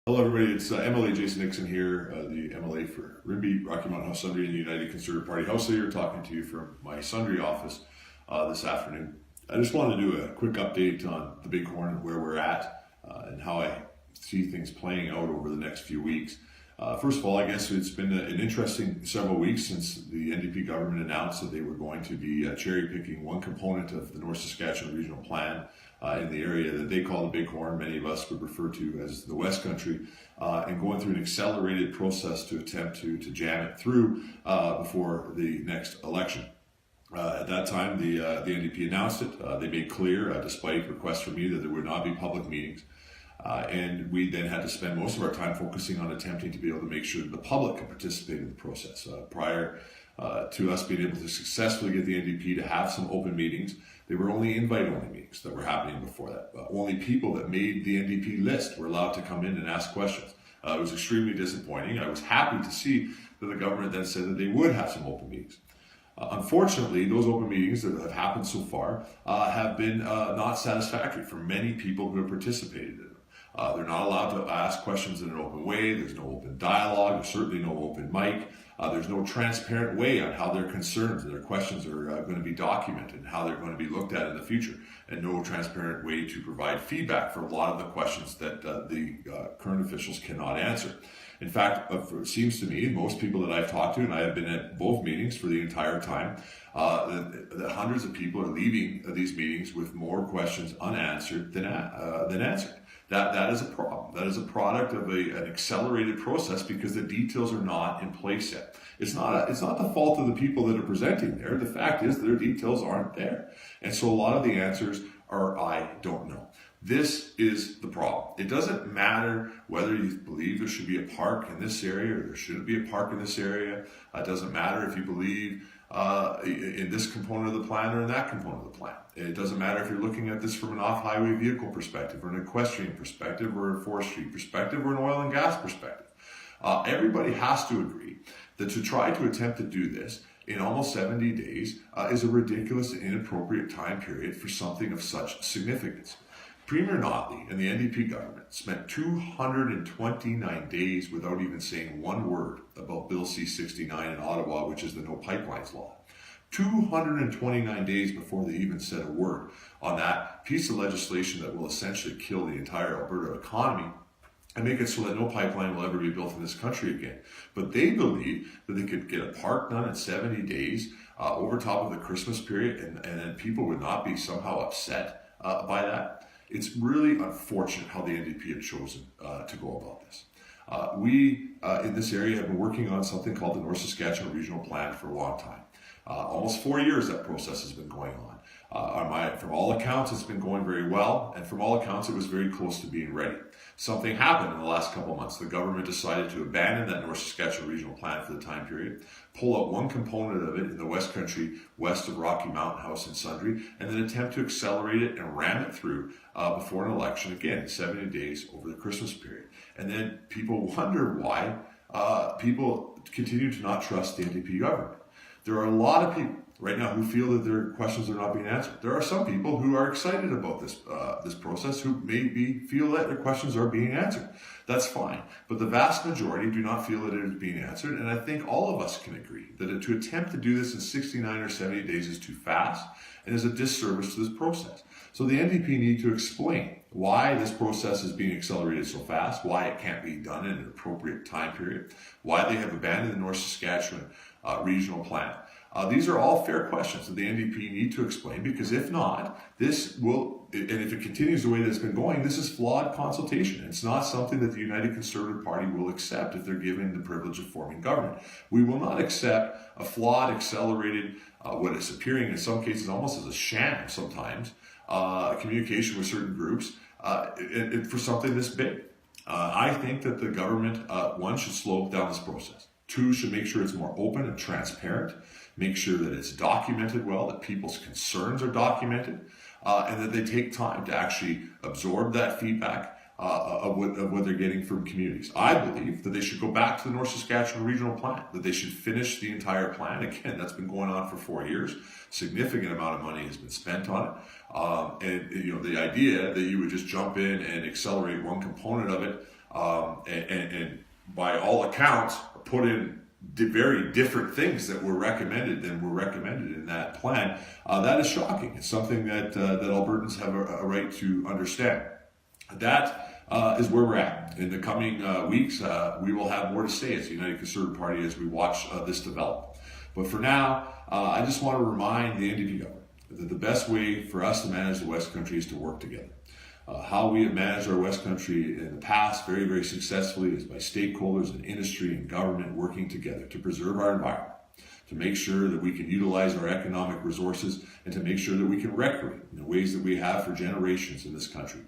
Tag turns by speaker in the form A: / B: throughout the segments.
A: Hello, everybody. It's MLA Jason Nixon here, the MLA for Rimbey, Rocky Mountain House Sundry, and the United Conservative Party House Leader, talking to you from my Sundry office this afternoon. I just wanted to do a quick update on the Bighorn and where we're at and how I see things playing out over the next few weeks. First of all, I guess it's been an interesting several weeks since the NDP government announced that they were going to be cherry picking one component of the North Saskatchewan Regional Plan in the area that they call the Bighorn, many of us would refer to as the West Country, and going through an accelerated process to attempt to jam it through before the next election. At that time, the NDP announced it. They made clear, despite requests from me, that there would not be public meetings. And we then had to spend most of our time focusing on attempting to be able to make sure that the public could participate in the process. Prior to us being able to successfully get the NDP to have some open meetings, they were only invite-only meetings that were happening before that. Only people that made the NDP list were allowed to come in and ask questions. It was extremely disappointing. I was happy to see that the government then said that they would have some open meetings. Unfortunately, those open meetings that have happened so far have been not satisfactory for many people who have participated in them. They're not allowed to ask questions in an open way. There's no open dialogue. There's certainly no open mic. There's no transparent way on how their concerns and their questions are going to be documented and how they're going to be looked at in the future. And no transparent way to provide feedback for a lot of the questions that the current officials cannot answer. In fact, it seems to me, most people that I've talked to, and I have been at both meetings for the entire time, that hundreds of people are leaving these meetings with more questions unanswered than answered. That is a problem. That is a product of an accelerated process because the details are not in place yet. It's not the fault of the people that are presenting there. The fact is their details aren't there. And so a lot of the answers are, I don't know. This is the problem. It doesn't matter whether you believe there should be a park in this area or there shouldn't be a park in this area. It doesn't matter if you believe in this component of the plan or in that component of the plan. It doesn't matter if you're looking at this from an off-highway vehicle perspective or an equestrian perspective or a forestry perspective or an oil and gas perspective. Everybody has to agree that to try to attempt to do this in almost 70 days is a ridiculous and inappropriate time period for something of such significance. Premier Notley and the NDP government spent 229 days without even saying one word about Bill C-69 in Ottawa, which is the No Pipelines law. 229 days before they even said a word on that piece of legislation that will essentially kill the entire Alberta economy and make it so that no pipeline will ever be built in this country again. But they believe that they could get a park done in 70 days over top of the Christmas period, and then people would not be somehow upset by that. It's really unfortunate how the NDP have chosen to go about this. We in this area have been working on something called the North Saskatchewan Regional Plan for a long time. Almost 4 years that process has been going on. From all accounts, it's been going very well, and from all accounts, it was very close to being ready. Something happened in the last couple of months. The government decided to abandon that North Saskatchewan Regional Plan for the time period, pull out one component of it in the West Country, west of Rocky Mountain House and Sundry, and then attempt to accelerate it and ram it through before an election, again, 70 days over the Christmas period. And then people wonder why people continue to not trust the NDP government. There are a lot of people right now who feel that their questions are not being answered. There are some people who are excited about this process who maybe feel that their questions are being answered. That's fine. But the vast majority do not feel that it is being answered. And I think all of us can agree that to attempt to do this in 69 or 70 days is too fast and is a disservice to this process. So the NDP need to explain why this process is being accelerated so fast, why it can't be done in an appropriate time period, why they have abandoned the North Saskatchewan regional plan. These are all fair questions that the NDP need to explain, because if not, this will, and if it continues the way that it's been going, this is flawed consultation. It's not something that the United Conservative Party will accept if they're given the privilege of forming government. We will not accept a flawed, accelerated, what is appearing in some cases almost as a sham sometimes, communication with certain groups for something this big. I think that the government, one, should slow down this process. Two, should make sure it's more open and transparent, make sure that it's documented well, that people's concerns are documented, and that they take time to actually absorb that feedback of what they're getting from communities. I believe that they should go back to the North Saskatchewan Regional Plan, that they should finish the entire plan. Again, that's been going on for 4 years. Significant amount of money has been spent on it. And the idea that you would just jump in and accelerate one component of it and by all accounts put in very different things that were recommended in that plan. That is shocking. It's something that Albertans have a right to understand. That is where we're at. In the coming weeks, we will have more to say as the United Conservative Party as we watch this develop. But for now, I just want to remind the NDP government that the best way for us to manage the West Country is to work together. How we have managed our West Country in the past very, very successfully is by stakeholders in industry and government working together to preserve our environment, to make sure that we can utilize our economic resources, and to make sure that we can recreate in the ways that we have for generations in this country.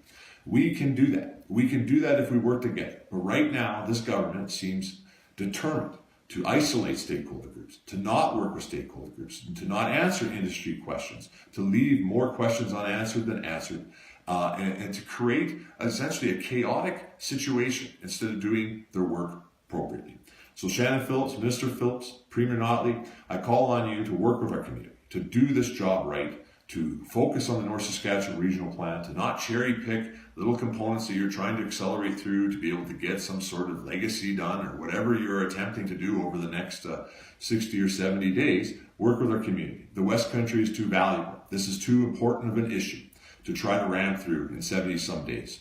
A: We can do that. We can do that if we work together. But right now, this government seems determined to isolate stakeholder groups, to not work with stakeholder groups, and to not answer industry questions, to leave more questions unanswered than answered, and to create essentially a chaotic situation instead of doing their work appropriately. So Shannon Phillips, Minister Phillips, Premier Notley, I call on you to work with our community, to do this job right, to focus on the North Saskatchewan Regional Plan, to not cherry pick little components that you're trying to accelerate through to be able to get some sort of legacy done or whatever you're attempting to do over the next 60 or 70 days. Work with our community. The West Country is too valuable. This is too important of an issue to try to ram through in 70 some days.